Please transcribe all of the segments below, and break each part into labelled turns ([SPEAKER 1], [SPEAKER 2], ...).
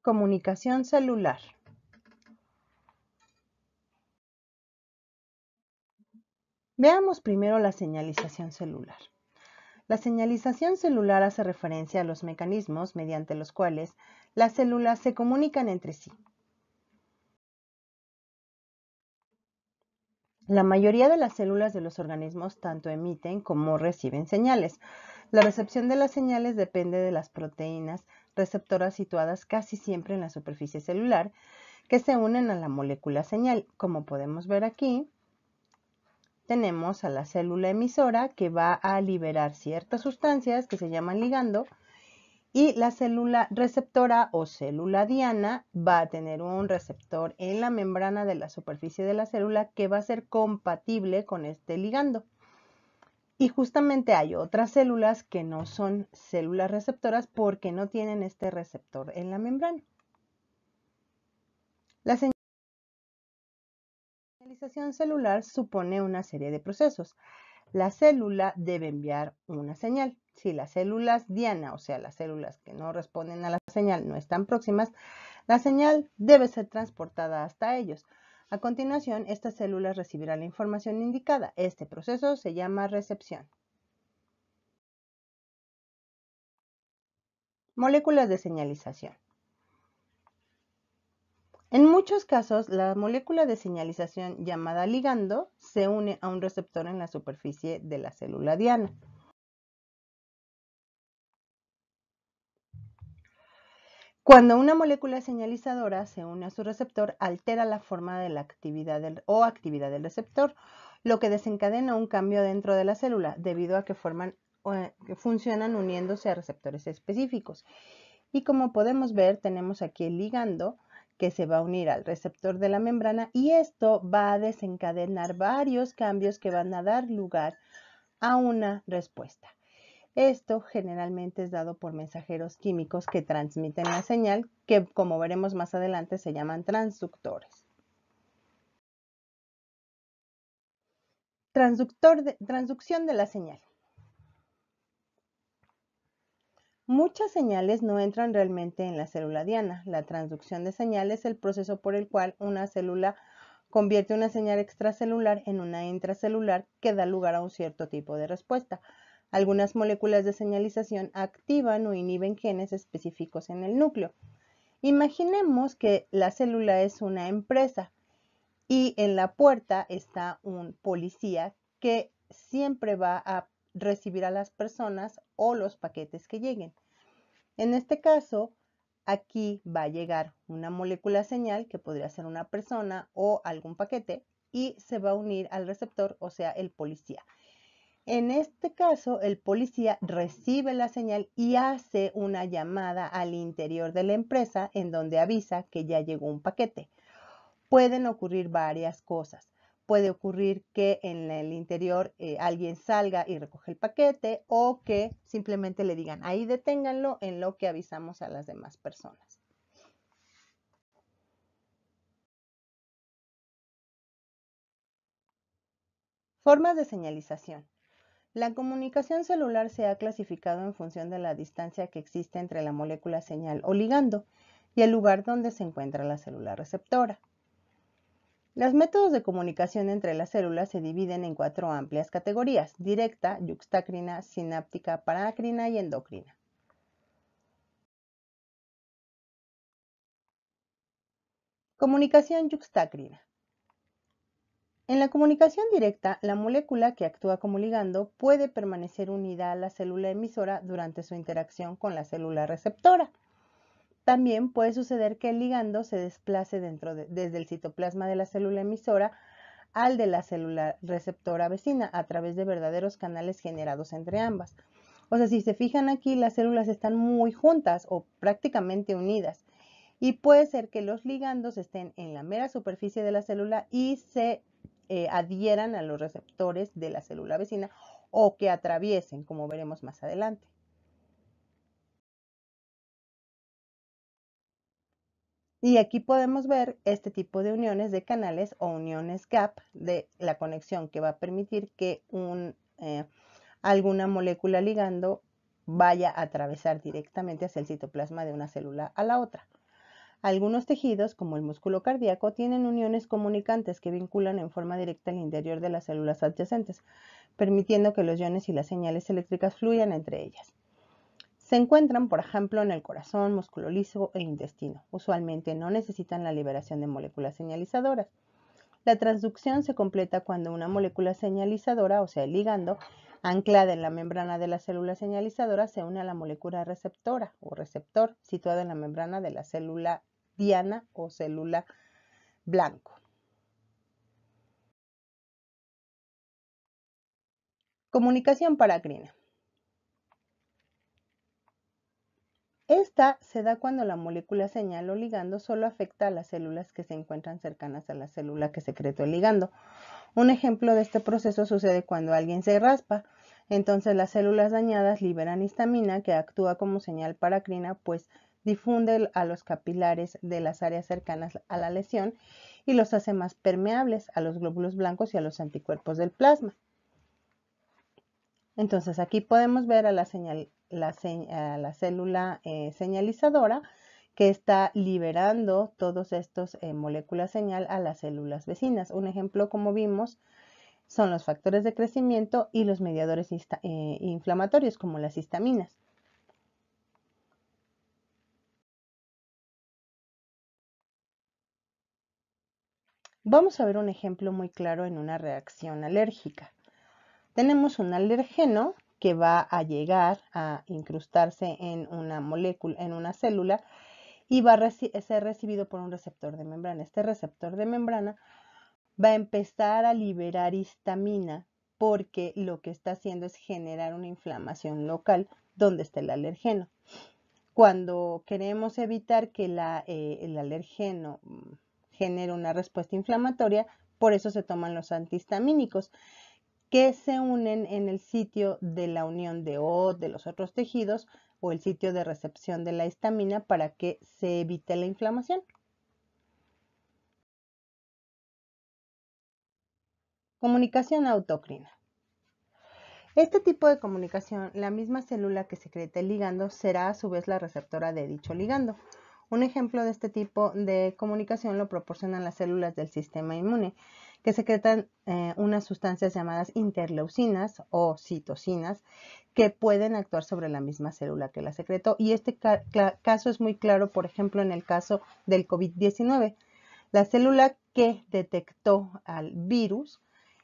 [SPEAKER 1] Comunicación celular. Veamos primero la señalización celular. La señalización celular hace referencia a los mecanismos mediante los cuales las células se comunican entre sí. La mayoría de las células de los organismos tanto emiten como reciben señales. La recepción de las señales depende de las proteínas receptoras situadas casi siempre en la superficie celular, que se unen a la molécula señal. Como podemos ver aquí, tenemos a la célula emisora que va a liberar ciertas sustancias que se llaman ligando, y la célula receptora o célula diana va a tener un receptor en la membrana de la superficie de la célula que va a ser compatible con este ligando. Y justamente hay otras células que no son células receptoras porque no tienen este receptor en la membrana. La señalización celular supone una serie de procesos. La célula debe enviar una señal. Si las células diana, o sea, las células que no responden a la señal, no están próximas, la señal debe ser transportada hasta ellos. A continuación, estas células recibirán la información indicada. Este proceso se llama recepción. Moléculas de señalización. En muchos casos, la molécula de señalización llamada ligando se une a un receptor en la superficie de la célula diana. Cuando una molécula señalizadora se une a su receptor, altera la forma de la actividad del receptor, lo que desencadena un cambio dentro de la célula debido a que funcionan uniéndose a receptores específicos. Y como podemos ver, tenemos aquí el ligando que se va a unir al receptor de la membrana, y esto va a desencadenar varios cambios que van a dar lugar a una respuesta. Esto generalmente es dado por mensajeros químicos que transmiten la señal, que como veremos más adelante se llaman transductores. Transducción de la señal. Muchas señales no entran realmente en la célula diana. La transducción de señal es el proceso por el cual una célula convierte una señal extracelular en una intracelular que da lugar a un cierto tipo de respuesta. Algunas moléculas de señalización activan o inhiben genes específicos en el núcleo. Imaginemos que la célula es una empresa y en la puerta está un policía que siempre va a recibir a las personas o los paquetes que lleguen. En este caso, aquí va a llegar una molécula señal que podría ser una persona o algún paquete y se va a unir al receptor, o sea, el policía. En este caso, el policía recibe la señal y hace una llamada al interior de la empresa en donde avisa que ya llegó un paquete. Pueden ocurrir varias cosas. Puede ocurrir que en el interior alguien salga y recoge el paquete, o que simplemente le digan, ahí deténganlo en lo que avisamos a las demás personas. Formas de señalización. La comunicación celular se ha clasificado en función de la distancia que existe entre la molécula señal o ligando y el lugar donde se encuentra la célula receptora. Los métodos de comunicación entre las células se dividen en 4 amplias categorías: directa, yuxtácrina, sináptica, parácrina y endocrina. Comunicación yuxtácrina. En la comunicación directa, la molécula que actúa como ligando puede permanecer unida a la célula emisora durante su interacción con la célula receptora. También puede suceder que el ligando se desplace desde el citoplasma de la célula emisora al de la célula receptora vecina a través de verdaderos canales generados entre ambas. O sea, si se fijan aquí, las células están muy juntas o prácticamente unidas, y puede ser que los ligandos estén en la mera superficie de la célula y se adhieran a los receptores de la célula vecina, o que atraviesen, como veremos más adelante. Y aquí podemos ver este tipo de uniones de canales o uniones gap de la conexión que va a permitir que alguna molécula ligando vaya a atravesar directamente hacia el citoplasma de una célula a la otra. Algunos tejidos, como el músculo cardíaco, tienen uniones comunicantes que vinculan en forma directa el interior de las células adyacentes, permitiendo que los iones y las señales eléctricas fluyan entre ellas. Se encuentran, por ejemplo, en el corazón, músculo liso e intestino. Usualmente no necesitan la liberación de moléculas señalizadoras. La transducción se completa cuando una molécula señalizadora, o sea, el ligando, anclada en la membrana de la célula señalizadora, se une a la molécula receptora o receptor situada en la membrana de la célula diana o célula blanco. Comunicación paracrina. Esta se da cuando la molécula señal o ligando solo afecta a las células que se encuentran cercanas a la célula que secretó el ligando. Un ejemplo de este proceso sucede cuando alguien se raspa. Entonces las células dañadas liberan histamina que actúa como señal paracrina, pues difunde a los capilares de las áreas cercanas a la lesión y los hace más permeables a los glóbulos blancos y a los anticuerpos del plasma. Entonces aquí podemos ver a la célula señalizadora que está liberando todos estos moléculas señal a las células vecinas. Un ejemplo, como vimos, son los factores de crecimiento y los mediadores inflamatorios, como las histaminas. Vamos a ver un ejemplo muy claro en una reacción alérgica. Tenemos un alergeno que va a llegar a incrustarse en una molécula, en una célula, y va a ser recibido por un receptor de membrana. Este receptor de membrana va a empezar a liberar histamina porque lo que está haciendo es generar una inflamación local donde está el alergeno. Cuando queremos evitar que el alergeno genere una respuesta inflamatoria, por eso se toman los antihistamínicos, que se unen en el sitio de la unión de los otros tejidos o el sitio de recepción de la histamina para que se evite la inflamación. Comunicación autocrina. Este tipo de comunicación, la misma célula que secreta el ligando será a su vez la receptora de dicho ligando. Un ejemplo de este tipo de comunicación lo proporcionan las células del sistema inmune, que secretan unas sustancias llamadas interleucinas o citocinas que pueden actuar sobre la misma célula que la secretó. Y este caso es muy claro, por ejemplo, en el caso del COVID-19. La célula que detectó al virus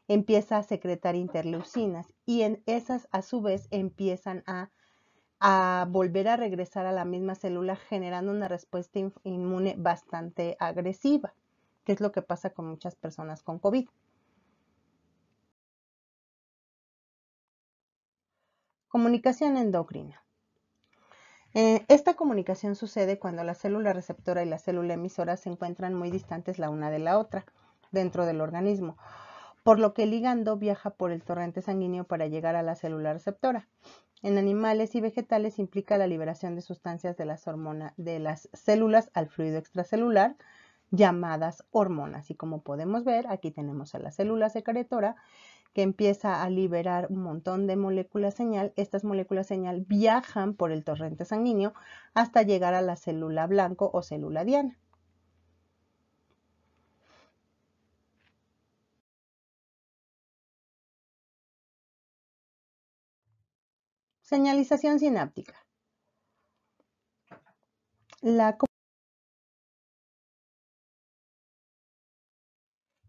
[SPEAKER 1] empieza a secretar interleucinas y en esas a su vez empiezan a volver a regresar a la misma célula generando una respuesta inmune bastante agresiva, que es lo que pasa con muchas personas con COVID. Comunicación endocrina. Esta comunicación sucede cuando la célula receptora y la célula emisora se encuentran muy distantes la una de la otra dentro del organismo, por lo que el ligando viaja por el torrente sanguíneo para llegar a la célula receptora. En animales y vegetales implica la liberación de sustancias de las células al fluido extracelular, llamadas hormonas. Y como podemos ver, aquí tenemos a la célula secretora que empieza a liberar un montón de moléculas señal. Estas moléculas señal viajan por el torrente sanguíneo hasta llegar a la célula blanco o célula diana. Señalización sináptica. La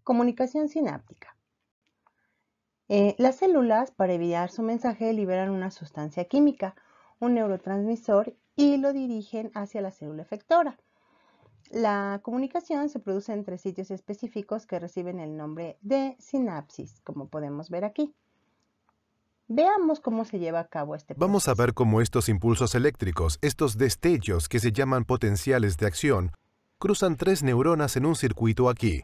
[SPEAKER 1] comunicación sináptica. Las células, para enviar su mensaje, liberan una sustancia química, un neurotransmisor, y lo dirigen hacia la célula efectora. La comunicación se produce entre sitios específicos que reciben el nombre de sinapsis, como podemos ver aquí. Veamos cómo se lleva a cabo este proceso.
[SPEAKER 2] Vamos a ver cómo estos impulsos eléctricos, estos destellos que se llaman potenciales de acción, cruzan tres neuronas en un circuito aquí.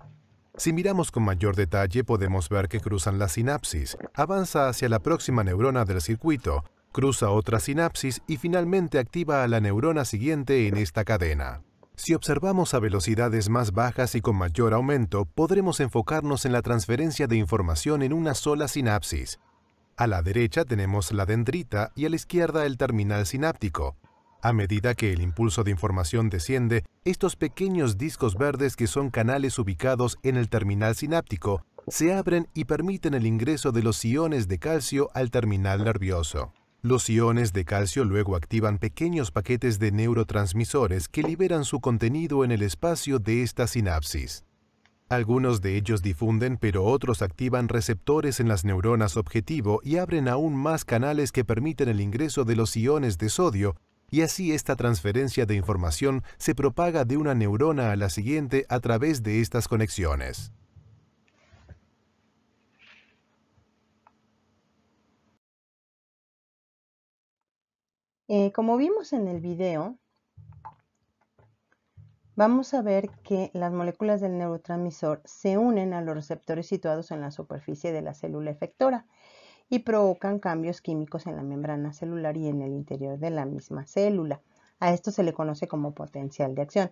[SPEAKER 2] Si miramos con mayor detalle, podemos ver que cruzan la sinapsis, avanza hacia la próxima neurona del circuito, cruza otra sinapsis y finalmente activa a la neurona siguiente en esta cadena. Si observamos a velocidades más bajas y con mayor aumento, podremos enfocarnos en la transferencia de información en una sola sinapsis. A la derecha tenemos la dendrita y a la izquierda el terminal sináptico. A medida que el impulso de información desciende, estos pequeños discos verdes que son canales ubicados en el terminal sináptico se abren y permiten el ingreso de los iones de calcio al terminal nervioso. Los iones de calcio luego activan pequeños paquetes de neurotransmisores que liberan su contenido en el espacio de esta sinapsis. Algunos de ellos difunden, pero otros activan receptores en las neuronas objetivo y abren aún más canales que permiten el ingreso de los iones de sodio, y así esta transferencia de información se propaga de una neurona a la siguiente a través de estas conexiones.
[SPEAKER 1] Como vimos en el video, vamos a ver que las moléculas del neurotransmisor se unen a los receptores situados en la superficie de la célula efectora y provocan cambios químicos en la membrana celular y en el interior de la misma célula. A esto se le conoce como potencial de acción.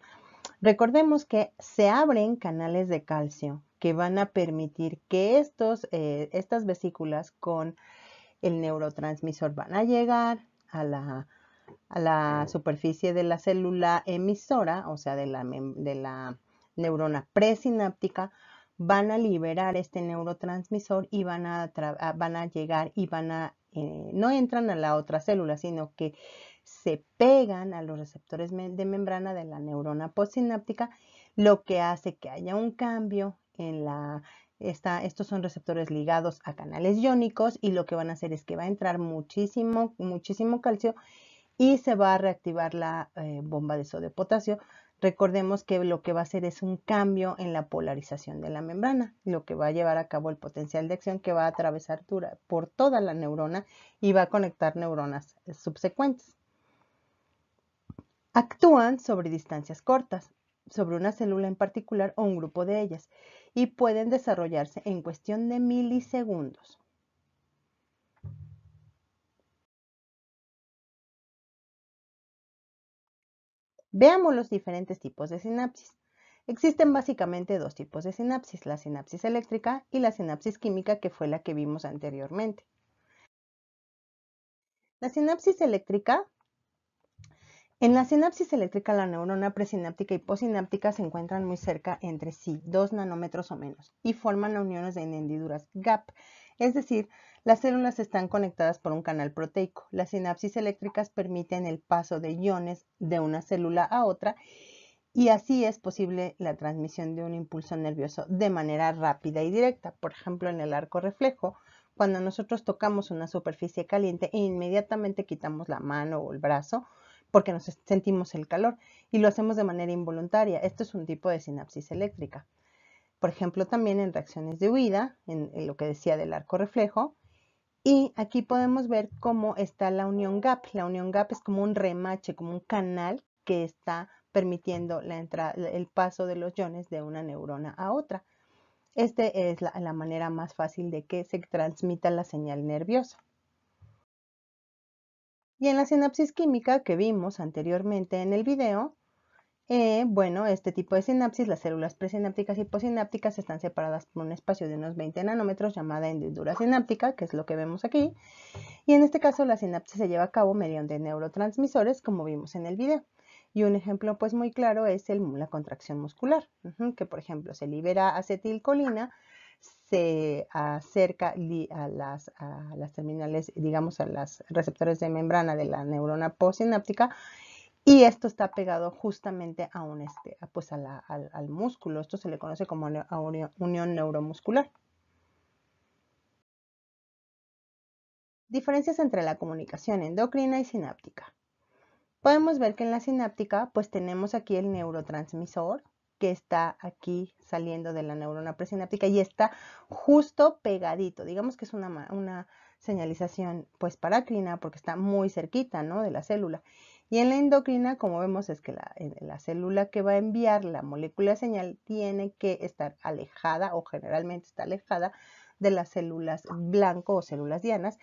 [SPEAKER 1] Recordemos que se abren canales de calcio que van a permitir que estas vesículas con el neurotransmisor van a llegar a la superficie de la célula emisora, o sea, de la neurona presináptica, van a liberar este neurotransmisor y van a llegar y no entran a la otra célula, sino que se pegan a los receptores de membrana de la neurona postsináptica, lo que hace que haya un cambio en estos son receptores ligados a canales iónicos y lo que van a hacer es que va a entrar muchísimo calcio y se va a reactivar la bomba de sodio potasio. Recordemos que lo que va a hacer es un cambio en la polarización de la membrana, lo que va a llevar a cabo el potencial de acción que va a atravesar por toda la neurona y va a conectar neuronas subsecuentes. Actúan sobre distancias cortas, sobre una célula en particular o un grupo de ellas, y pueden desarrollarse en cuestión de milisegundos. Veamos los diferentes tipos de sinapsis. Existen básicamente dos tipos de sinapsis, la sinapsis eléctrica y la sinapsis química, que fue la que vimos anteriormente. La sinapsis eléctrica. En la sinapsis eléctrica, la neurona presináptica y postsináptica se encuentran muy cerca entre sí, 2 nanómetros o menos, y forman uniones en hendiduras gap, es decir, las células están conectadas por un canal proteico. Las sinapsis eléctricas permiten el paso de iones de una célula a otra y así es posible la transmisión de un impulso nervioso de manera rápida y directa. Por ejemplo, en el arco reflejo, cuando nosotros tocamos una superficie caliente e inmediatamente quitamos la mano o el brazo porque nos sentimos el calor y lo hacemos de manera involuntaria. Esto es un tipo de sinapsis eléctrica. Por ejemplo, también en reacciones de huida, en lo que decía del arco reflejo. Y aquí podemos ver cómo está la unión gap. La unión gap es como un remache, como un canal que está permitiendo el paso de los iones de una neurona a otra. Esta es la manera más fácil de que se transmita la señal nerviosa. Y en la sinapsis química que vimos anteriormente en el video, bueno, este tipo de sinapsis, las células presinápticas y postsinápticas están separadas por un espacio de unos 20 nanómetros llamada hendidura sináptica, que es lo que vemos aquí. Y en este caso la sinapsis se lleva a cabo mediante neurotransmisores, como vimos en el video. Y un ejemplo pues muy claro es la contracción muscular, que por ejemplo se libera acetilcolina, se acerca a las terminales, digamos a los receptores de membrana de la neurona postsináptica, y esto está pegado justamente a pues al músculo. Esto se le conoce como unión neuromuscular. Diferencias entre la comunicación endocrina y sináptica. Podemos ver que en la sináptica pues tenemos aquí el neurotransmisor que está aquí saliendo de la neurona presináptica y está justo pegadito. Digamos que es una señalización pues parácrina porque está muy cerquita, ¿no?, de la célula. Y en la endocrina, como vemos, es que la célula que va a enviar la molécula de señal tiene que estar alejada o generalmente está alejada de las células blanco o células dianas.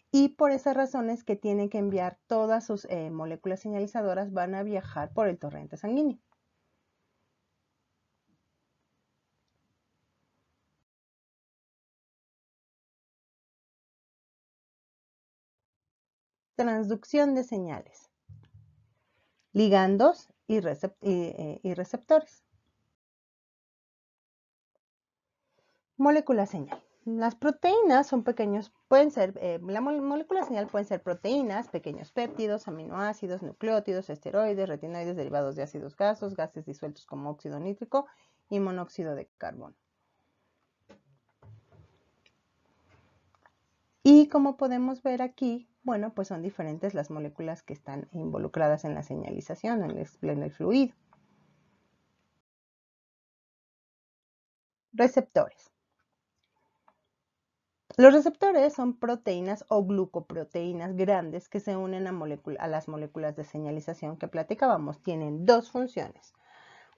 [SPEAKER 1] Y por esas razones que tienen que enviar todas sus moléculas señalizadoras van a viajar por el torrente sanguíneo. Transducción de señales. ligandos y receptores. Molécula señal. Las proteínas son pequeños, la molécula señal pueden ser proteínas, pequeños péptidos, aminoácidos, nucleótidos, esteroides, retinoides derivados de ácidos grasos, gases disueltos como óxido nítrico y monóxido de carbono. Y como podemos ver aquí, bueno, pues son diferentes las moléculas que están involucradas en la señalización, en el fluido. Receptores. Los receptores son proteínas o glucoproteínas grandes que se unen a las moléculas de señalización que platicábamos. Tienen dos funciones: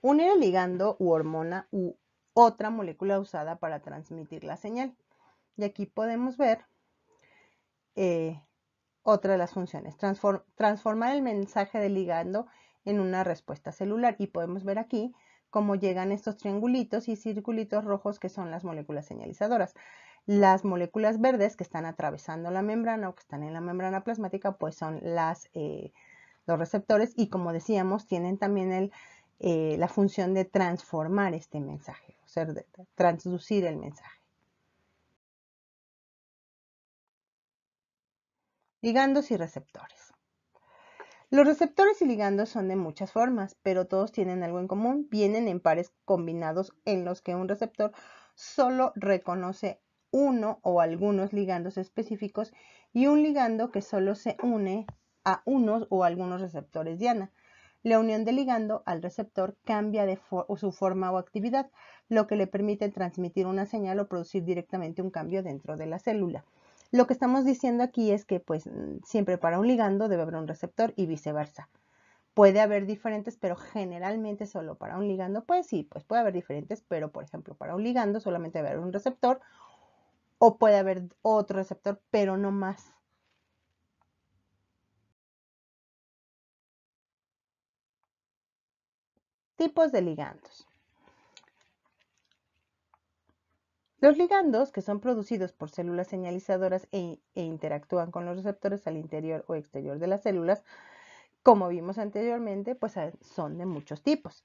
[SPEAKER 1] unir el ligando u hormona u otra molécula usada para transmitir la señal. Y aquí podemos ver otra de las funciones: transformar el mensaje del ligando en una respuesta celular. Y podemos ver aquí cómo llegan estos triangulitos y circulitos rojos que son las moléculas señalizadoras. Las moléculas verdes que están atravesando la membrana o que están en la membrana plasmática, pues son los receptores, y como decíamos, tienen también la función de transformar este mensaje, o sea, de transducir el mensaje. Ligandos y receptores. Los receptores y ligandos son de muchas formas, pero todos tienen algo en común. Vienen en pares combinados en los que un receptor solo reconoce uno o algunos ligandos específicos y un ligando que solo se une a unos o algunos receptores diana. La unión del ligando al receptor cambia su forma o actividad, lo que le permite transmitir una señal o producir directamente un cambio dentro de la célula. Lo que estamos diciendo aquí es que pues siempre para un ligando debe haber un receptor y viceversa. Puede haber diferentes, pero generalmente solo para un ligando, pues sí, pues puede haber diferentes, pero por ejemplo para un ligando solamente debe haber un receptor, o puede haber otro receptor, pero no más. Tipos de ligandos. Los ligandos, que son producidos por células señalizadoras e interactúan con los receptores al interior o exterior de las células, como vimos anteriormente, pues son de muchos tipos.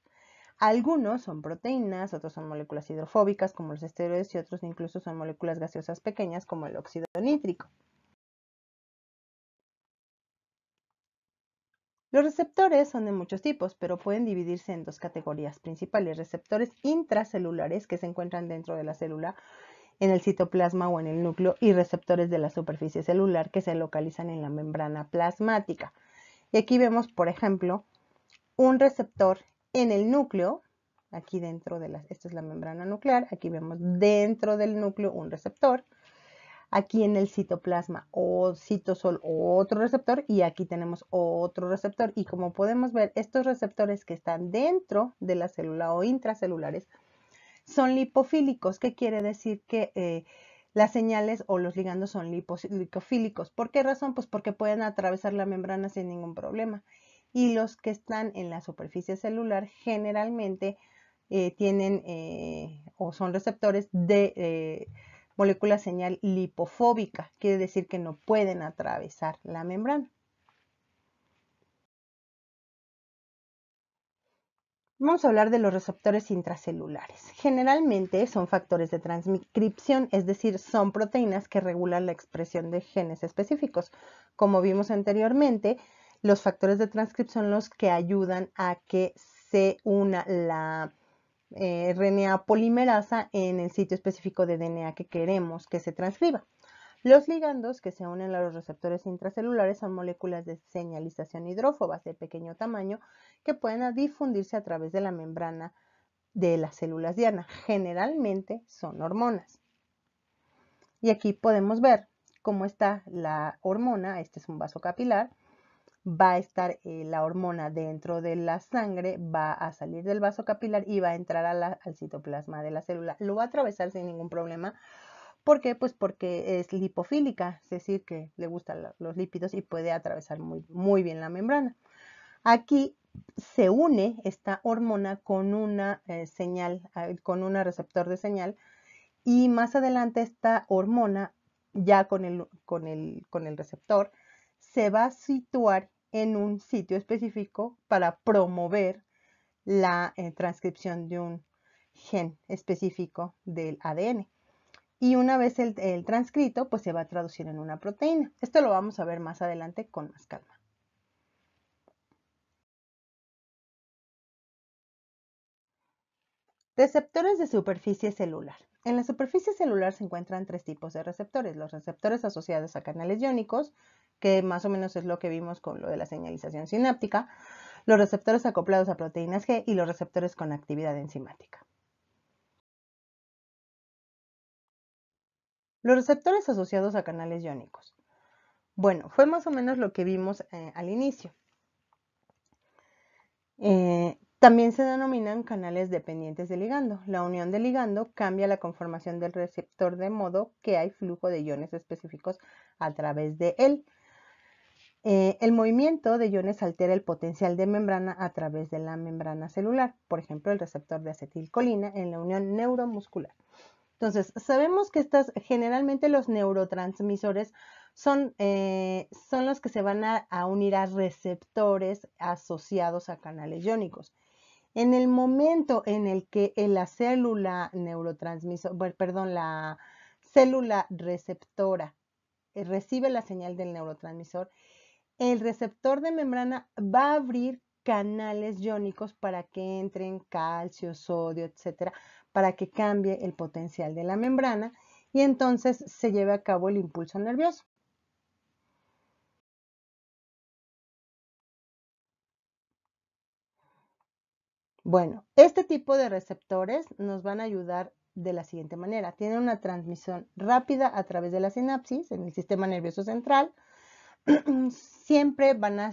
[SPEAKER 1] Algunos son proteínas, otros son moléculas hidrofóbicas como los esteroides, y otros incluso son moléculas gaseosas pequeñas como el óxido nítrico. Los receptores son de muchos tipos, pero pueden dividirse en dos categorías principales: receptores intracelulares, que se encuentran dentro de la célula, en el citoplasma o en el núcleo, y receptores de la superficie celular, que se localizan en la membrana plasmática. Y aquí vemos, por ejemplo, un receptor en el núcleo. Aquí dentro esta es la membrana nuclear, aquí vemos dentro del núcleo un receptor, aquí en el citoplasma o citosol otro receptor, y aquí tenemos otro receptor. Y como podemos ver, estos receptores que están dentro de la célula o intracelulares son lipofílicos. ¿Qué quiere decir? Que las señales o los ligandos son lipofílicos. ¿Por qué razón? Pues porque pueden atravesar la membrana sin ningún problema. Y los que están en la superficie celular generalmente tienen o son receptores de molécula señal lipofóbica. Quiere decir que no pueden atravesar la membrana. Vamos a hablar de los receptores intracelulares. Generalmente son factores de transcripción, es decir, son proteínas que regulan la expresión de genes específicos. Como vimos anteriormente, los factores de transcripción son los que ayudan a que se una la RNA polimerasa en el sitio específico de DNA que queremos que se transcriba. Los ligandos que se unen a los receptores intracelulares son moléculas de señalización hidrófobas de pequeño tamaño que pueden difundirse a través de la membrana de las células diana. Generalmente son hormonas. Y aquí podemos ver cómo está la hormona. Este es un vaso capilar. Va a estar la hormona dentro de la sangre, va a salir del vaso capilar y va a entrar al citoplasma de la célula. Lo va a atravesar sin ningún problema. ¿Por qué? Pues porque es lipofílica, es decir, que le gustan los lípidos y puede atravesar muy bien la membrana. Aquí se une esta hormona con una señal, con un receptor de señal, y más adelante esta hormona, ya con el receptor, se va a situar en un sitio específico para promover la transcripción de un gen específico del ADN. Y una vez el transcrito, pues se va a traducir en una proteína. Esto lo vamos a ver más adelante con más calma. Receptores de superficie celular. En la superficie celular se encuentran tres tipos de receptores. Los receptores asociados a canales iónicos, que más o menos es lo que vimos con lo de la señalización sináptica, los receptores acoplados a proteínas G y los receptores con actividad enzimática. Los receptores asociados a canales iónicos. Bueno, fue más o menos lo que vimos al inicio. También se denominan canales dependientes de ligando. La unión del ligando cambia la conformación del receptor de modo que hay flujo de iones específicos a través de él. El movimiento de iones altera el potencial de membrana a través de la membrana celular, por ejemplo, el receptor de acetilcolina en la unión neuromuscular. Entonces, sabemos que generalmente los neurotransmisores son los que se van a unir a receptores asociados a canales iónicos. En el momento en el que la célula la célula receptora recibe la señal del neurotransmisor, el receptor de membrana va a abrir canales iónicos para que entren calcio, sodio, etcétera, para que cambie el potencial de la membrana y entonces se lleve a cabo el impulso nervioso. Bueno, este tipo de receptores nos van a ayudar de la siguiente manera. Tienen una transmisión rápida a través de la sinapsis en el sistema nervioso central. Siempre van a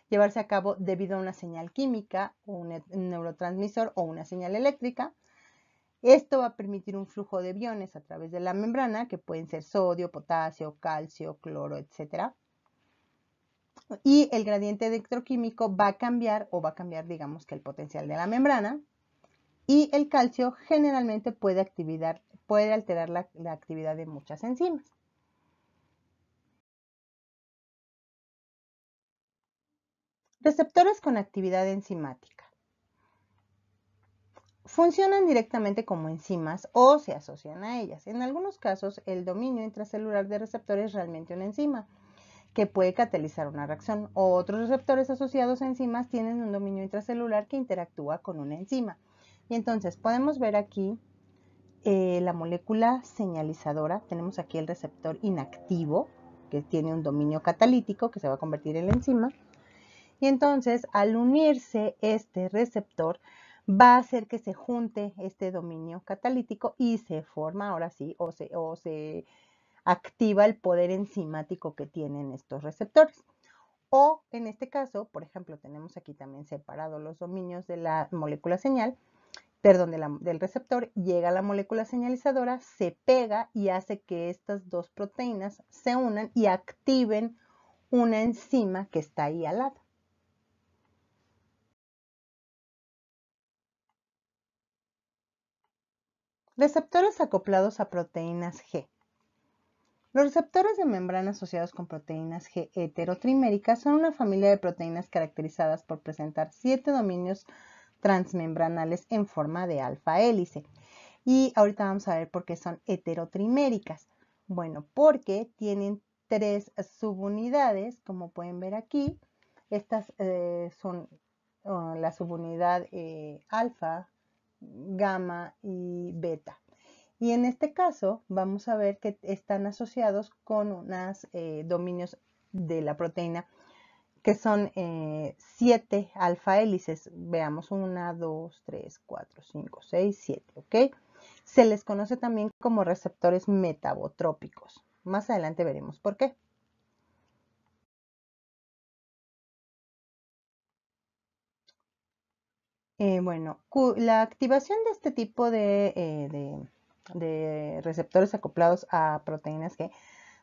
[SPEAKER 1] llevarse a cabo debido a una señal química, un neurotransmisor o una señal eléctrica. Esto va a permitir un flujo de iones a través de la membrana, que pueden ser sodio, potasio, calcio, cloro, etc. Y el gradiente electroquímico va a cambiar, digamos que el potencial de la membrana. Y el calcio generalmente puede alterar la actividad de muchas enzimas. Receptores con actividad enzimática. Funcionan directamente como enzimas o se asocian a ellas. En algunos casos, el dominio intracelular de receptores es realmente una enzima que puede catalizar una reacción. Otros receptores asociados a enzimas tienen un dominio intracelular que interactúa con una enzima. Y entonces podemos ver aquí la molécula señalizadora. Tenemos aquí el receptor inactivo, que tiene un dominio catalítico que se va a convertir en la enzima. Y entonces, al unirse este receptor, va a hacer que se junte este dominio catalítico y se forma, ahora sí, o se activa el poder enzimático que tienen estos receptores. O en este caso, por ejemplo, tenemos aquí también separados los dominios de la molécula señal, del receptor, llega a la molécula señalizadora, se pega y hace que estas dos proteínas se unan y activen una enzima que está ahí al lado. Receptores acoplados a proteínas G. Los receptores de membrana asociados con proteínas G heterotriméricas son una familia de proteínas caracterizadas por presentar 7 dominios transmembranales en forma de alfa hélice. Y ahorita vamos a ver por qué son heterotriméricas. Bueno, porque tienen 3 subunidades, como pueden ver aquí. Estas son la subunidad alfa, gamma y beta. Y en este caso vamos a ver que están asociados con unos dominios de la proteína que son 7 alfa hélices. Veamos 1, 2, 3, 4, 5, 6, 7, ¿ok? Se les conoce también como receptores metabotrópicos. Más adelante veremos por qué. Bueno, la activación de este tipo de receptores acoplados a proteínas G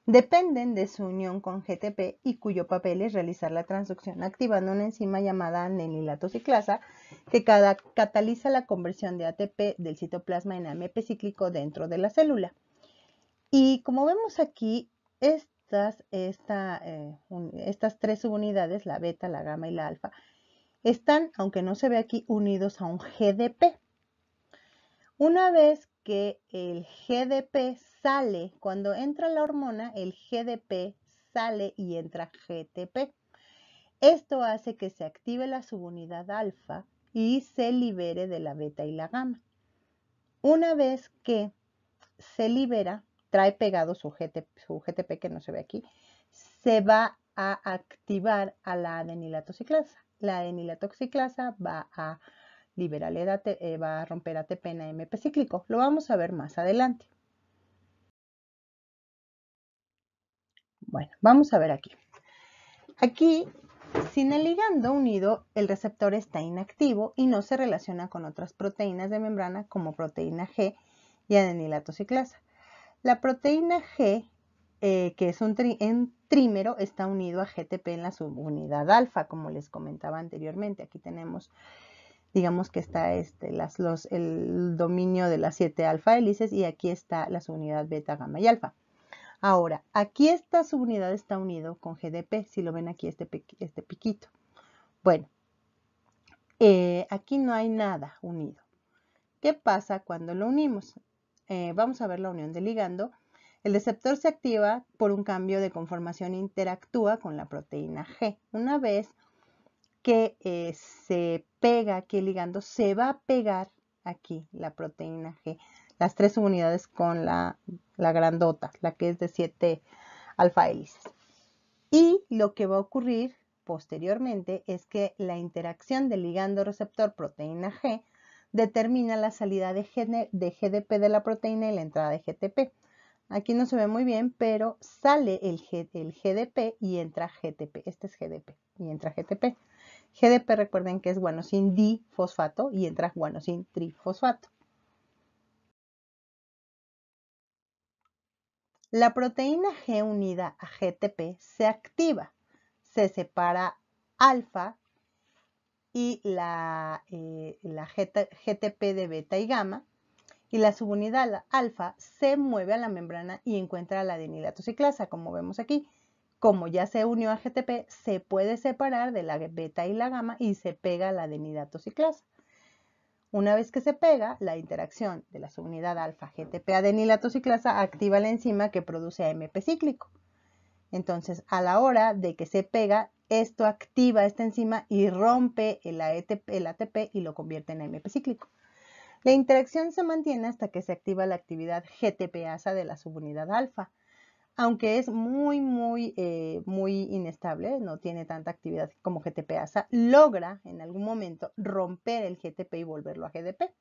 [SPEAKER 1] dependen de su unión con GTP y cuyo papel es realizar la transducción activando una enzima llamada anililato ciclasa que cataliza la conversión de ATP del citoplasma en AMP cíclico dentro de la célula. Y como vemos aquí, estas tres subunidades, la beta, la gamma y la alfa, están, aunque no se ve aquí, unidos a un GDP. Una vez que el GDP sale, cuando entra la hormona, el GDP sale y entra GTP. Esto hace que se active la subunidad alfa y se libere de la beta y la gamma. Una vez que se libera, trae pegado su GTP que no se ve aquí, se va a activar a la adenilatoxiclasa. La adenilatoxiclasa va a liberar, va a romper ATP en AMP cíclico. Lo vamos a ver más adelante. Bueno, vamos a ver aquí. Aquí, sin el ligando unido, el receptor está inactivo y no se relaciona con otras proteínas de membrana como proteína G y adenilatoxiclasa. La proteína G, que es un trímero, está unido a GTP en la subunidad alfa, como les comentaba anteriormente. Aquí tenemos, digamos que está el dominio de las 7 alfa hélices y aquí está la subunidad beta, gamma y alfa. Ahora, aquí esta subunidad está unido con GDP, si lo ven aquí este piquito. Bueno, aquí no hay nada unido. ¿Qué pasa cuando lo unimos? Vamos a ver la unión del ligando. El receptor se activa por un cambio de conformación, interactúa con la proteína G. Una vez que se pega aquí el ligando, se va a pegar aquí la proteína G, las tres subunidades con la grandota, la que es de 7 alfa hélices. Y lo que va a ocurrir posteriormente es que la interacción del ligando receptor proteína G determina la salida de GDP de la proteína y la entrada de GTP. Aquí no se ve muy bien, pero sale el GDP y entra GTP. Este es GDP y entra GTP. GDP, recuerden que es guanosin difosfato y entra guanosin trifosfato. La proteína G unida a GTP se activa, se separa alfa y la GTP de beta y gamma, y la subunidad alfa se mueve a la membrana y encuentra la adenilatoxiclasa, como vemos aquí. Como ya se unió a GTP, se puede separar de la beta y la gamma y se pega a la adenilatoxiclasa. Una vez que se pega, la interacción de la subunidad alfa GTP adenilatoxiclasa activa la enzima que produce AMP cíclico. Entonces, a la hora de que se pega, esto activa esta enzima y rompe el ATP y lo convierte en AMP cíclico. La interacción se mantiene hasta que se activa la actividad GTPasa de la subunidad alfa. Aunque es muy inestable, no tiene tanta actividad como GTPasa, logra en algún momento romper el GTP y volverlo a GDP,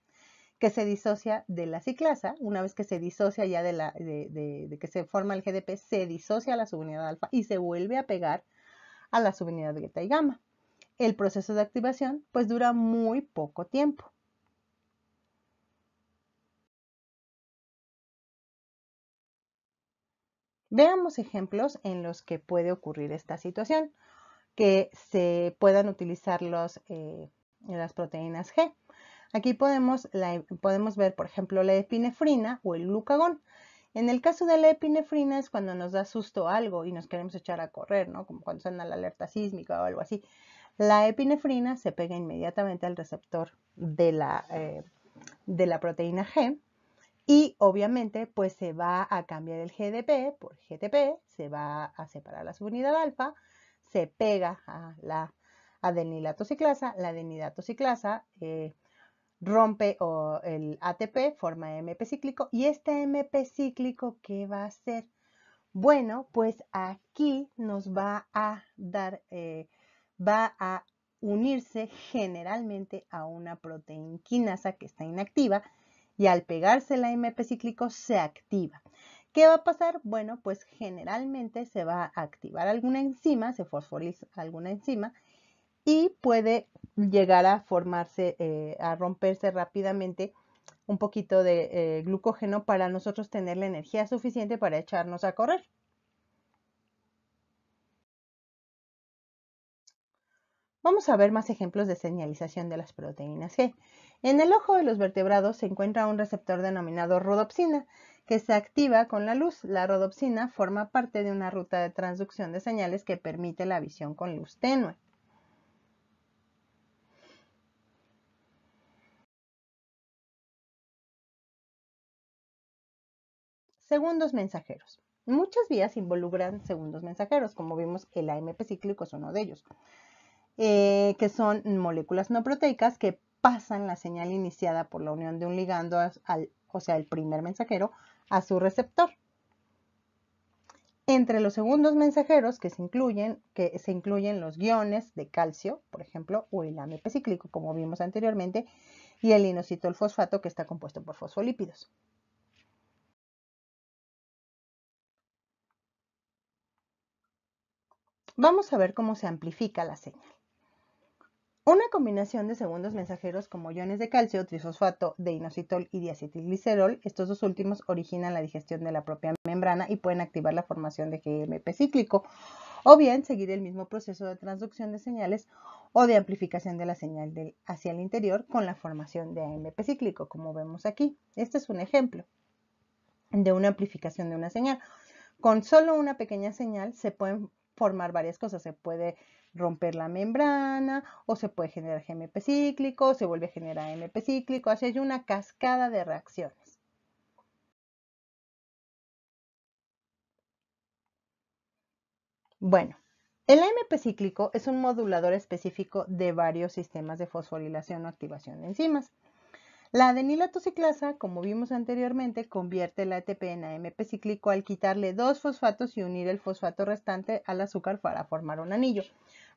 [SPEAKER 1] que se disocia de la ciclasa. Una vez que se disocia ya de que se forma el GDP, se disocia a la subunidad alfa y se vuelve a pegar a la subunidad beta y gamma. El proceso de activación pues dura muy poco tiempo. Veamos ejemplos en los que puede ocurrir esta situación, que se puedan utilizar las proteínas G. Aquí podemos ver, por ejemplo, la epinefrina o el glucagón. En el caso de la epinefrina es cuando nos da susto algo y nos queremos echar a correr, ¿no? Como cuando suena la alerta sísmica o algo así. La epinefrina se pega inmediatamente al receptor de la proteína G. Y obviamente pues se va a cambiar el GDP por GTP, se va a separar la subunidad alfa, se pega a la adenilatoxiclasa, la adenilatoxiclasa rompe el ATP, forma MP cíclico y este MP cíclico ¿qué va a hacer? Bueno, pues aquí nos va a dar, va a unirse generalmente a una proteína quinasa que está inactiva y al pegarse el AMP cíclico se activa. ¿Qué va a pasar? Bueno, pues generalmente se va a activar alguna enzima, se fosforiza alguna enzima y puede llegar a formarse, a romperse rápidamente un poquito de glucógeno para nosotros tener la energía suficiente para echarnos a correr. Vamos a ver más ejemplos de señalización de las proteínas G. En el ojo de los vertebrados se encuentra un receptor denominado rodopsina, que se activa con la luz. La rodopsina forma parte de una ruta de transducción de señales que permite la visión con luz tenue. Segundos mensajeros. Muchas vías involucran segundos mensajeros, como vimos el AMP cíclico es uno de ellos, que son moléculas no proteicas que pasan la señal iniciada por la unión de un ligando, o sea, el primer mensajero, a su receptor. Entre los segundos mensajeros que se incluyen los guiones de calcio, por ejemplo, o el AMP cíclico, como vimos anteriormente, y el inositol fosfato, que está compuesto por fosfolípidos. Vamos a ver cómo se amplifica la señal. Una combinación de segundos mensajeros como iones de calcio, trifosfato de inositol y diacetilglicerol, estos dos últimos originan la digestión de la propia membrana y pueden activar la formación de GMP cíclico, o bien seguir el mismo proceso de transducción de señales o de amplificación de la señal hacia el interior con la formación de AMP cíclico, como vemos aquí. Este es un ejemplo de una amplificación de una señal. Con solo una pequeña señal se pueden formar varias cosas. Se puede romper la membrana, o se puede generar GMP cíclico, o se vuelve a generar AMP cíclico. Así hay una cascada de reacciones. Bueno, el AMP cíclico es un modulador específico de varios sistemas de fosforilación o activación de enzimas. La adenilato ciclasa, como vimos anteriormente, convierte el ATP en AMP cíclico al quitarle dos fosfatos y unir el fosfato restante al azúcar para formar un anillo.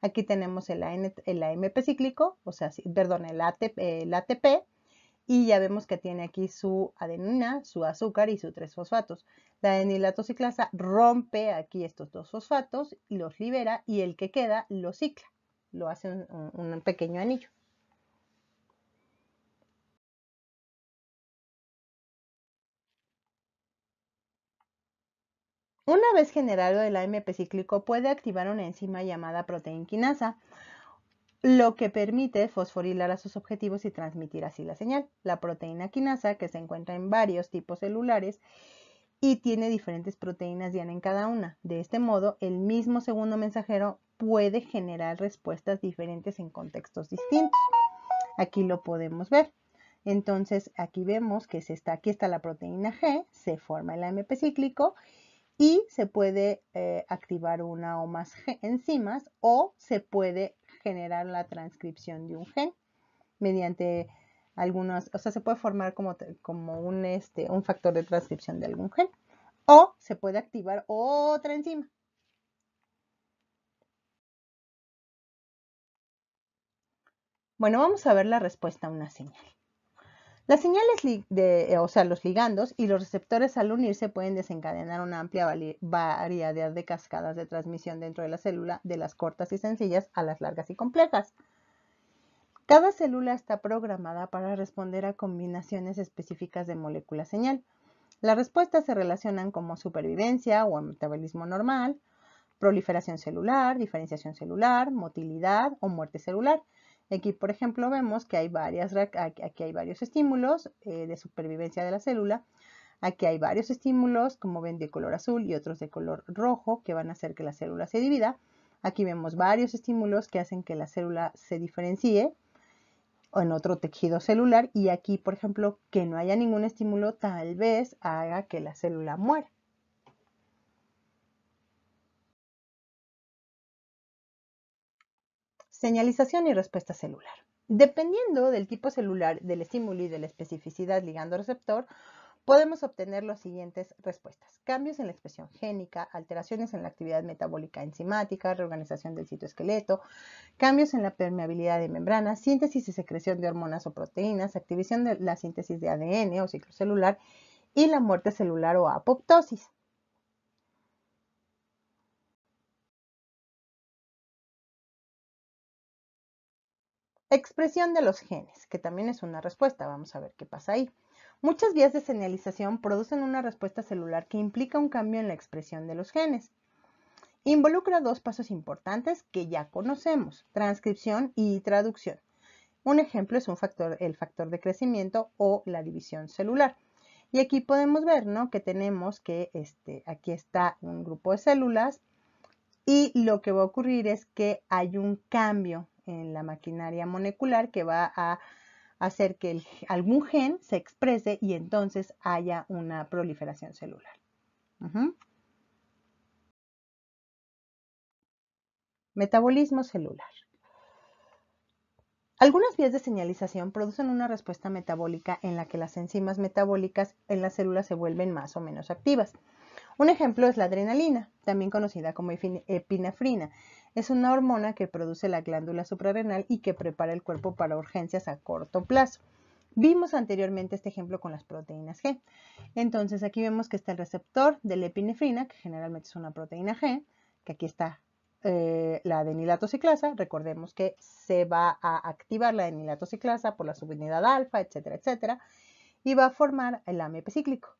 [SPEAKER 1] Aquí tenemos el AMP cíclico, o sea, perdón, el ATP, y ya vemos que tiene aquí su adenina, su azúcar y sus 3 fosfatos. La adenilato ciclasa rompe aquí estos 2 fosfatos y los libera, y el que queda lo cicla, lo hace un pequeño anillo. Una vez generado el AMP cíclico, puede activar una enzima llamada proteinquinasa, lo que permite fosforilar a sus objetivos y transmitir así la señal. La proteína quinasa, que se encuentra en varios tipos celulares y tiene diferentes proteínas diana en cada una. De este modo, el mismo segundo mensajero puede generar respuestas diferentes en contextos distintos. Aquí lo podemos ver. Entonces, aquí vemos que aquí está la proteína G, se forma el AMP cíclico, y se puede activar una o más enzimas, o se puede generar la transcripción de un gen mediante algunos, o sea, se puede formar como un factor de transcripción de algún gen, o se puede activar otra enzima. Bueno, vamos a ver la respuesta a una señal. Las señales, o sea, los ligandos y los receptores al unirse pueden desencadenar una amplia variedad de cascadas de transmisión dentro de la célula, de las cortas y sencillas a las largas y complejas. Cada célula está programada para responder a combinaciones específicas de molécula señal. Las respuestas se relacionan como supervivencia o metabolismo normal, proliferación celular, diferenciación celular, motilidad o muerte celular. Aquí, por ejemplo, vemos que hay aquí hay varios estímulos de supervivencia de la célula. Aquí hay varios estímulos, como ven, de color azul y otros de color rojo, que van a hacer que la célula se divida. Aquí vemos varios estímulos que hacen que la célula se diferencie o en otro tejido celular. Y aquí, por ejemplo, que no haya ningún estímulo tal vez haga que la célula muera. Señalización y respuesta celular. Dependiendo del tipo celular, del estímulo y de la especificidad ligando-receptor, podemos obtener las siguientes respuestas: cambios en la expresión génica, alteraciones en la actividad metabólica enzimática, reorganización del citoesqueleto, cambios en la permeabilidad de membranas, síntesis y secreción de hormonas o proteínas, activación de la síntesis de ADN o ciclo celular y la muerte celular o apoptosis. Expresión de los genes, que también es una respuesta. Vamos a ver qué pasa ahí. Muchas vías de señalización producen una respuesta celular que implica un cambio en la expresión de los genes. Involucra dos pasos importantes que ya conocemos, transcripción y traducción. Un ejemplo es el factor de crecimiento o la división celular. Y aquí podemos ver, ¿no?, que tenemos que aquí está un grupo de células y lo que va a ocurrir es que hay un cambio en la maquinaria molecular que va a hacer que algún gen se exprese y entonces haya una proliferación celular. Metabolismo celular. Algunas vías de señalización producen una respuesta metabólica en la que las enzimas metabólicas en las células se vuelven más o menos activas. Un ejemplo es la adrenalina, también conocida como epinefrina. Es una hormona que produce la glándula suprarrenal y que prepara el cuerpo para urgencias a corto plazo. Vimos anteriormente este ejemplo con las proteínas G. Entonces aquí vemos que está el receptor de la epinefrina, que generalmente es una proteína G, que aquí está la adenilato ciclasa. Recordemos que se va a activar la adenilato ciclasa por la subunidad alfa, etcétera, etcétera, y va a formar el AMP cíclico.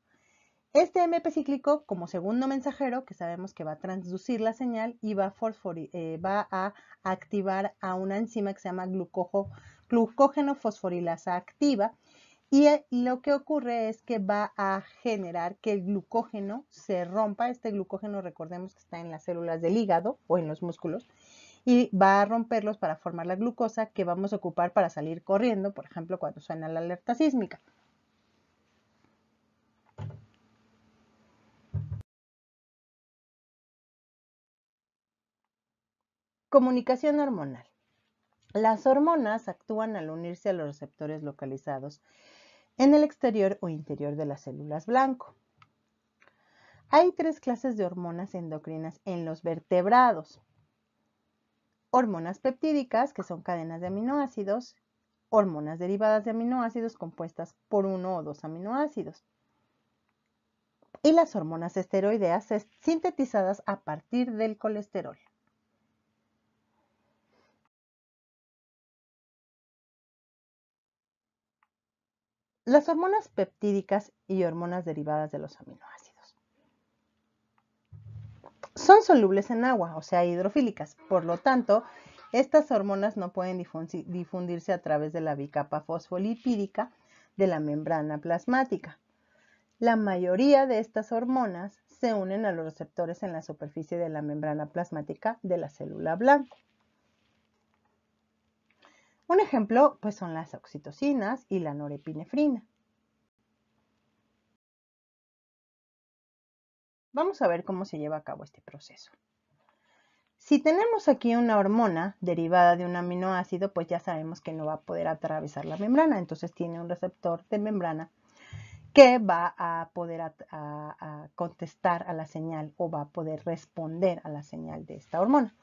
[SPEAKER 1] Este AMP cíclico, como segundo mensajero, que sabemos que va a transducir la señal y va a activar a una enzima que se llama glucógeno fosforilasa activa, y lo que ocurre es que va a generar que el glucógeno se rompa. Este glucógeno, recordemos que está en las células del hígado o en los músculos, y va a romperlos para formar la glucosa que vamos a ocupar para salir corriendo, por ejemplo, cuando suena la alerta sísmica. Comunicación hormonal. Las hormonas actúan al unirse a los receptores localizados en el exterior o interior de las células blanco. Hay tres clases de hormonas endocrinas en los vertebrados. Hormonas peptídicas, que son cadenas de aminoácidos, hormonas derivadas de aminoácidos compuestas por uno o dos aminoácidos, y las hormonas esteroideas sintetizadas a partir del colesterol. Las hormonas peptídicas y hormonas derivadas de los aminoácidos son solubles en agua, o sea, hidrofílicas. Por lo tanto, estas hormonas no pueden difundirse a través de la bicapa fosfolipídica de la membrana plasmática. La mayoría de estas hormonas se unen a los receptores en la superficie de la membrana plasmática de la célula blanco. Un ejemplo, pues, son las oxitocinas y la norepinefrina. Vamos a ver cómo se lleva a cabo este proceso. Si tenemos aquí una hormona derivada de un aminoácido, pues ya sabemos que no va a poder atravesar la membrana, entonces tiene un receptor de membrana que va a poder a contestar a la señal o va a poder responder a la señal de esta hormona.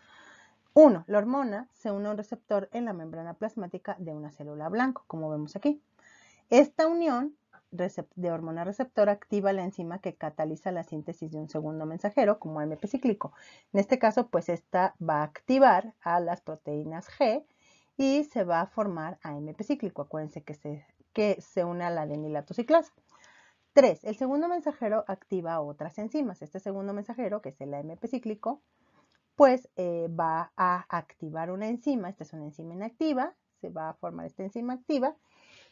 [SPEAKER 1] 1. La hormona se une a un receptor en la membrana plasmática de una célula blanco, como vemos aquí. Esta unión de hormona receptor activa la enzima que cataliza la síntesis de un segundo mensajero como AMP cíclico. En este caso, pues esta va a activar a las proteínas G y se va a formar AMP cíclico. Acuérdense que se une a la adenilato ciclasa. 3. El segundo mensajero activa otras enzimas. Este segundo mensajero, que es el AMP cíclico, pues va a activar una enzima. Esta es una enzima inactiva. Se va a formar esta enzima activa.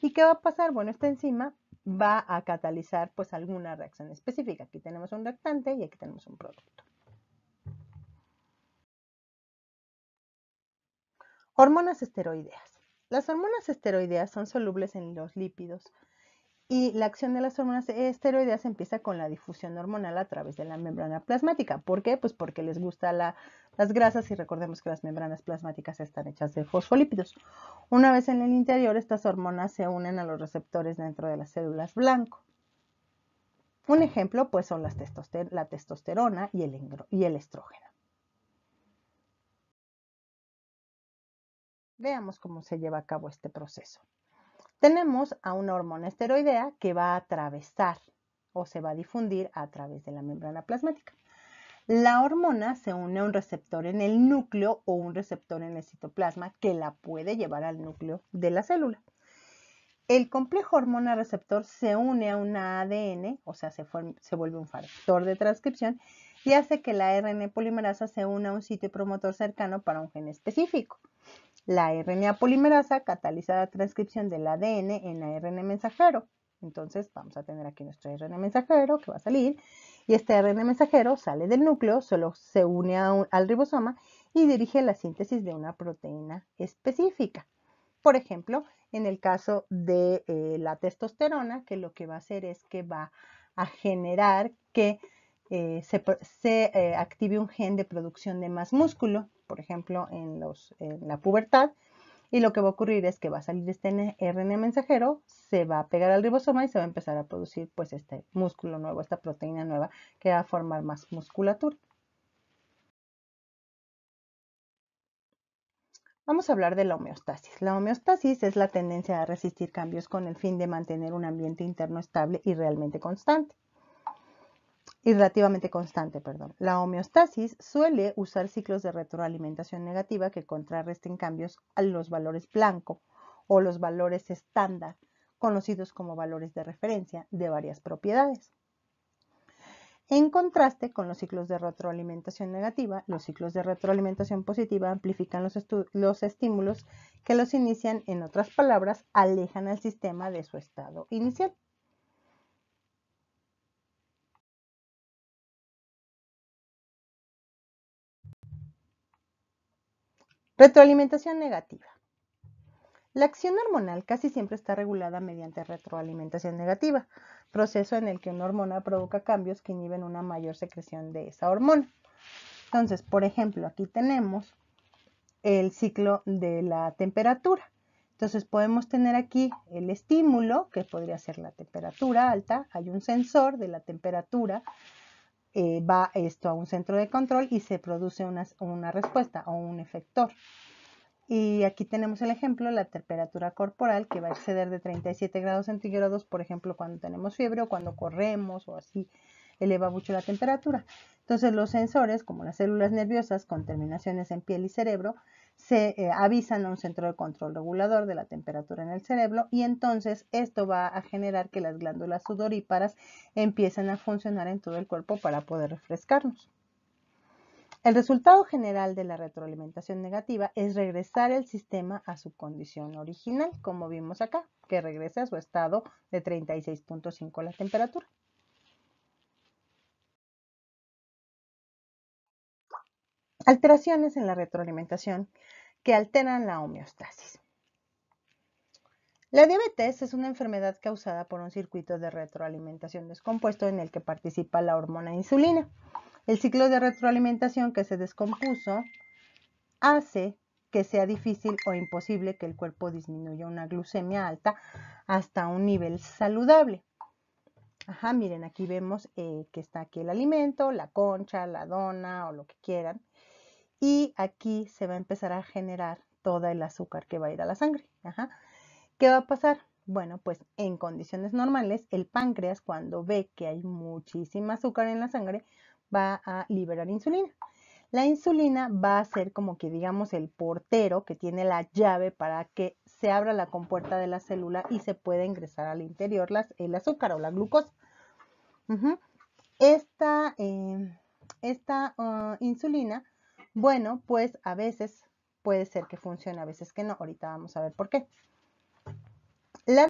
[SPEAKER 1] ¿Y qué va a pasar? Bueno, esta enzima va a catalizar pues alguna reacción específica. Aquí tenemos un reactante y aquí tenemos un producto. Hormonas esteroideas. Las hormonas esteroideas son solubles en los lípidos y la acción de las hormonas esteroideas empieza con la difusión hormonal a través de la membrana plasmática. ¿Por qué? Pues porque les gustan las grasas y recordemos que las membranas plasmáticas están hechas de fosfolípidos. Una vez en el interior, estas hormonas se unen a los receptores dentro de las células blanco. Un ejemplo pues son la testosterona y el estrógeno. Veamos cómo se lleva a cabo este proceso. Tenemos a una hormona esteroidea que va a atravesar o se va a difundir a través de la membrana plasmática. La hormona se une a un receptor en el núcleo o un receptor en el citoplasma que la puede llevar al núcleo de la célula. El complejo hormona-receptor se une a una ADN, o sea, se vuelve un factor de transcripción y hace que la RNA polimerasa se una a un sitio promotor cercano para un gen específico. La RNA polimerasa cataliza la transcripción del ADN en ARN mensajero. Entonces vamos a tener aquí nuestro ARN mensajero que va a salir y este ARN mensajero sale del núcleo, solo se une al ribosoma y dirige la síntesis de una proteína específica. Por ejemplo, en el caso de la testosterona, que lo que va a hacer es que va a generar que se active un gen de producción de más músculo, por ejemplo, en la pubertad, y lo que va a ocurrir es que va a salir este RNA mensajero, se va a pegar al ribosoma y se va a empezar a producir pues este músculo nuevo, esta proteína nueva que va a formar más musculatura. Vamos a hablar de la homeostasis. La homeostasis es la tendencia a resistir cambios con el fin de mantener un ambiente interno estable y relativamente constante. La homeostasis suele usar ciclos de retroalimentación negativa que contrarresten cambios a los valores blanco o los valores estándar, conocidos como valores de referencia de varias propiedades. En contraste con los ciclos de retroalimentación negativa, los ciclos de retroalimentación positiva amplifican los estímulos que los inician, en otras palabras, alejan al sistema de su estado inicial. Retroalimentación negativa. La acción hormonal casi siempre está regulada mediante retroalimentación negativa, proceso en el que una hormona provoca cambios que inhiben una mayor secreción de esa hormona. Entonces, por ejemplo, aquí tenemos el ciclo de la temperatura. Entonces podemos tener aquí el estímulo, que podría ser la temperatura alta, hay un sensor de la temperatura, va esto a un centro de control y se produce una respuesta o un efector. Y aquí tenemos el ejemplo, la temperatura corporal que va a exceder de 37 grados centígrados, por ejemplo, cuando tenemos fiebre o cuando corremos o así, eleva mucho la temperatura. Entonces los sensores, como las células nerviosas con terminaciones en piel y cerebro, se avisan a un centro de control regulador de la temperatura en el cerebro y entonces esto va a generar que las glándulas sudoríparas empiecen a funcionar en todo el cuerpo para poder refrescarnos. El resultado general de la retroalimentación negativa es regresar el sistema a su condición original, como vimos acá, que regrese a su estado de 36.5 la temperatura. Alteraciones en la retroalimentación que alteran la homeostasis. La diabetes es una enfermedad causada por un circuito de retroalimentación descompuesto en el que participa la hormona insulina. El ciclo de retroalimentación que se descompuso hace que sea difícil o imposible que el cuerpo disminuya una glucemia alta hasta un nivel saludable. Miren, aquí vemos que está aquí el alimento, la concha, la dona o lo que quieran. Y aquí se va a empezar a generar todo el azúcar que va a ir a la sangre. ¿Qué va a pasar? Bueno, pues en condiciones normales, el páncreas, cuando ve que hay muchísima azúcar en la sangre, va a liberar insulina. La insulina va a ser como que digamos el portero que tiene la llave para que se abra la compuerta de la célula y se pueda ingresar al interior el azúcar o la glucosa. Esta insulina, bueno, pues a veces puede ser que funcione, a veces que no. Ahorita vamos a ver por qué. La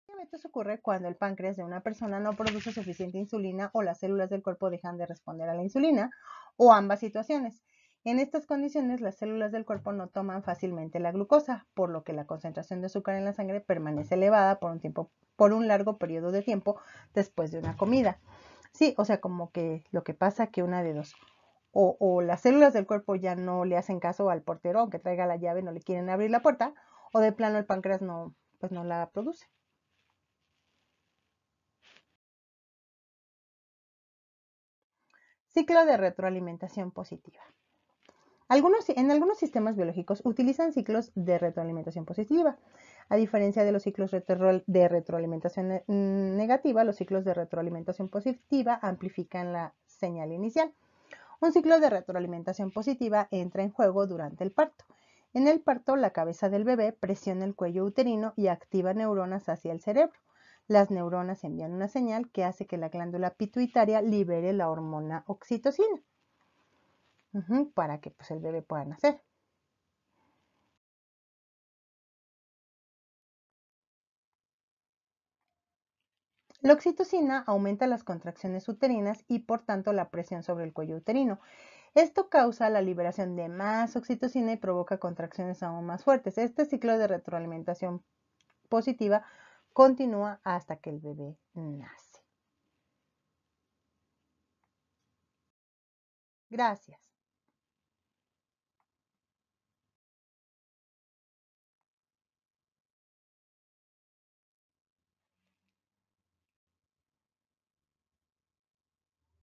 [SPEAKER 1] diabetes ocurre cuando el páncreas de una persona no produce suficiente insulina o las células del cuerpo dejan de responder a la insulina o ambas situaciones. En estas condiciones, las células del cuerpo no toman fácilmente la glucosa, por lo que la concentración de azúcar en la sangre permanece elevada por un largo periodo de tiempo después de una comida. Sí, o sea, como que lo que pasa que una de dos. O las células del cuerpo ya no le hacen caso al portero, aunque traiga la llave, no le quieren abrir la puerta, o de plano el páncreas no la produce. Ciclo de retroalimentación positiva. En algunos sistemas biológicos utilizan ciclos de retroalimentación positiva. A diferencia de los ciclos de retroalimentación negativa, los ciclos de retroalimentación positiva amplifican la señal inicial. Un ciclo de retroalimentación positiva entra en juego durante el parto. En el parto, la cabeza del bebé presiona el cuello uterino y activa neuronas hacia el cerebro. Las neuronas envían una señal que hace que la glándula pituitaria libere la hormona oxitocina para que pues, el bebé pueda nacer. La oxitocina aumenta las contracciones uterinas y por tanto la presión sobre el cuello uterino. Esto causa la liberación de más oxitocina y provoca contracciones aún más fuertes. Este ciclo de retroalimentación positiva continúa hasta que el bebé nace. Gracias.